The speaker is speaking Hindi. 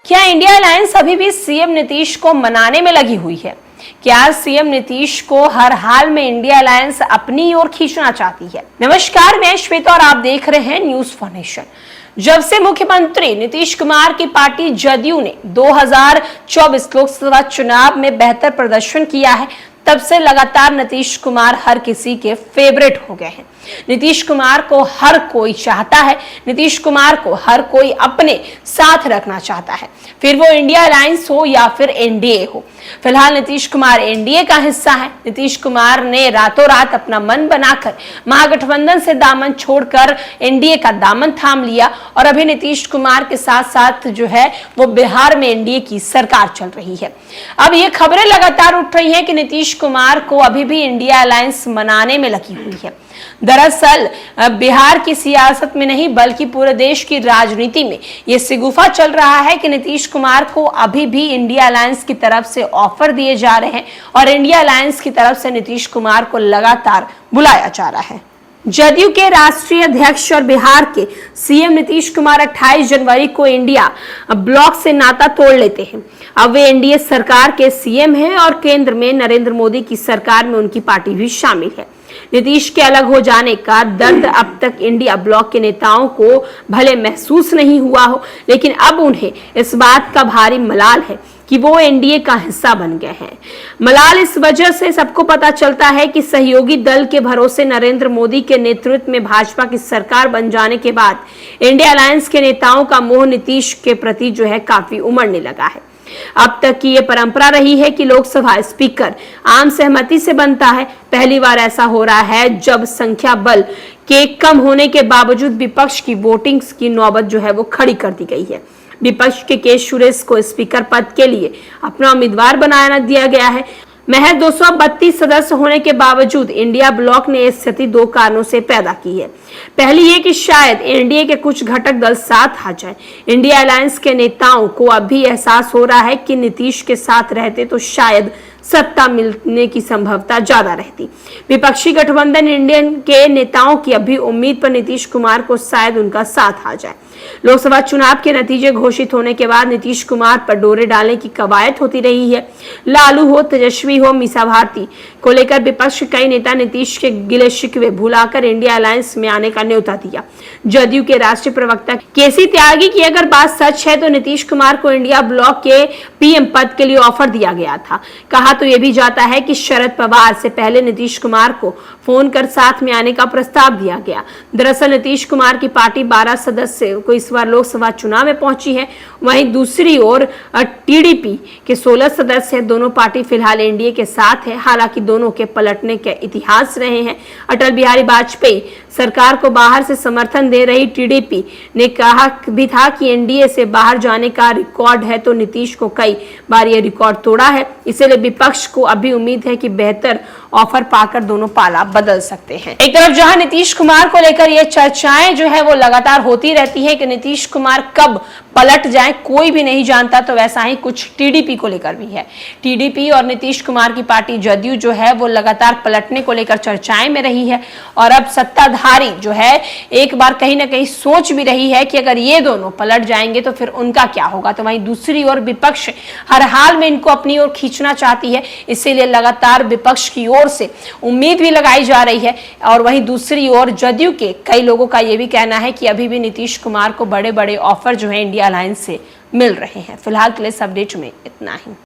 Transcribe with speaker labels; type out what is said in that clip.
Speaker 1: क्या इंडिया अलायंस अभी भी सीएम नीतीश को मनाने में लगी हुई है? क्या सीएम नीतीश को हर हाल में इंडिया अलायंस अपनी ओर खींचना चाहती है? नमस्कार, मैं श्वेता और आप देख रहे हैं न्यूज फॉर नेशन। जब से मुख्यमंत्री नीतीश कुमार की पार्टी जदयू ने 2024 लोकसभा चुनाव में बेहतर प्रदर्शन किया है, तब से लगातार नीतीश कुमार हर किसी के फेवरेट हो गए हैं। नीतीश कुमार को हर कोई चाहता है, नीतीश कुमार को हर कोई अपने साथ रखना चाहता है, फिर वो इंडिया अलायंस हो या फिर एनडीए हो। फिलहाल नीतीश कुमार एनडीए का हिस्सा है। नीतीश कुमार ने रातों रात अपना मन बनाकर महागठबंधन से दामन छोड़कर एनडीए का दामन थाम लिया और अभी नीतीश कुमार के साथ साथ जो है वो बिहार में एनडीए की सरकार चल रही है। अब ये खबरें लगातार उठ रही हैं कि नीतीश कुमार को अभी भी इंडिया अलायंस मनाने में लगी हुई है। दरअसल बिहार की सियासत में नहीं बल्कि पूरे देश की राजनीति में यह सिगुफा चल रहा है कि नीतीश कुमार को अभी भी इंडिया अलायंस की तरफ से ऑफर दिए जा रहे हैं और इंडिया अलायंस की तरफ से नीतीश कुमार को लगातार बुलाया जा रहा है। जदयू के राष्ट्रीय अध्यक्ष और बिहार के सीएम नीतीश कुमार 28 जनवरी को इंडिया ब्लॉक से नाता तोड़ लेते हैं। अब वे एनडीए सरकार के सीएम हैं और केंद्र में नरेंद्र मोदी की सरकार में उनकी पार्टी भी शामिल है। नीतीश के अलग हो जाने का दर्द अब तक इंडिया ब्लॉक के नेताओं को भले महसूस नहीं हुआ हो, लेकिन अब उन्हें इस बात का भारी मलाल है कि वो एनडीए का हिस्सा बन गए हैं। मलाल इस वजह से सबको पता चलता है कि सहयोगी दल के भरोसे नरेंद्र मोदी के नेतृत्व में भाजपा की सरकार बन जाने के बाद इंडिया अलायंस के नेताओं का मोह नीतीश के प्रति जो है काफी उमड़ने लगा है। अब तक की ये परंपरा रही है कि लोकसभा स्पीकर आम सहमति से बनता है। पहली बार ऐसा हो रहा है जब संख्या बल के कम होने के बावजूद विपक्ष की वोटिंग की नौबत जो है वो खड़ी कर दी गई है। विपक्ष के के सुरेश को स्पीकर पद के लिए अपना उम्मीदवार बनाया दिया गया है। महज 232 सदस्य होने के बावजूद इंडिया ब्लॉक ने इस स्थिति दो कारणों से पैदा की है। पहली ये कि शायद एनडीए के कुछ घटक दल साथ आ जाए। इंडिया अलायंस के नेताओं को अब भी एहसास हो रहा है कि नीतीश के साथ रहते तो शायद सत्ता मिलने की संभावना ज्यादा रहती। विपक्षी गठबंधन इंडियन के नेताओं की अभी उम्मीद पर नीतीश कुमार को शायद उनका साथ आ जाए। लोकसभा चुनाव के नतीजे घोषित होने के बाद नीतीश कुमार पर डोरे डालने की कवायद होती रही है। लालू हो, तेजस्वी हो, मीसा भारती को लेकर विपक्ष के कई नेता नीतीश के गिले शिकवे भुलाकर इंडिया अलायंस में आने का न्योता दिया। जदयू के राष्ट्रीय प्रवक्ता केसी त्यागी की अगर बात सच है तो नीतीश कुमार को इंडिया ब्लॉक के पीएम पद के लिए ऑफर दिया गया था। कहा तो यह भी जाता है कि शरद पवार से पहले नीतीश कुमार को फोन कर साथ में आने का प्रस्ताव दिया गया। दरअसल नीतीश कुमार की पार्टी 12 सदस्य को इस बार लोकसभा चुनाव में पहुंची है। वहीं दूसरी ओर टीडीपी के 16 सदस्य हैं। दोनों पार्टी फिलहाल एनडीए के साथ है। हालांकि दोनों के पलटने के इतिहास रहे हैं। अटल बिहारी वाजपेयी सरकार को बाहर से समर्थन दे रही टीडीपी ने कहा भी था कि एनडीए से बाहर जाने का रिकॉर्ड है, तो नीतीश को कई बार ये रिकॉर्ड तोड़ा है। इसलिए विपक्ष को अभी उम्मीद है कि बेहतर ऑफर पाकर दोनों पाला बदल सकते हैं। एक तरफ जहां नीतीश कुमार को लेकर ये चर्चाएं जो है वो लगातार होती रहती है कि नीतीश कुमार कब पलट जाए कोई भी नहीं जानता, तो वैसा ही कुछ टीडीपी को लेकर भी है। टीडीपी और नीतीश कुमार की पार्टी जदयू जो है वो लगातार पलटने को लेकर चर्चाएं में रही है और अब सत्ताधारी जो है एक बार कहीं ना कहीं सोच भी रही है कि अगर ये दोनों पलट जाएंगे तो फिर उनका क्या होगा। तो वहीं दूसरी ओर विपक्ष हर हाल में इनको अपनी ओर खींचना चाहती है, इसीलिए लगातार विपक्ष की ओर से उम्मीद भी लगाई जा रही है। और वहीं दूसरी ओर जदयू के कई लोगों का यह भी कहना है कि अभी भी नीतीश कुमार को बड़े बड़े ऑफर जो है इंडिया अलायंस से मिल रहे हैं। फिलहाल के लिए इस अपडेट में इतना ही।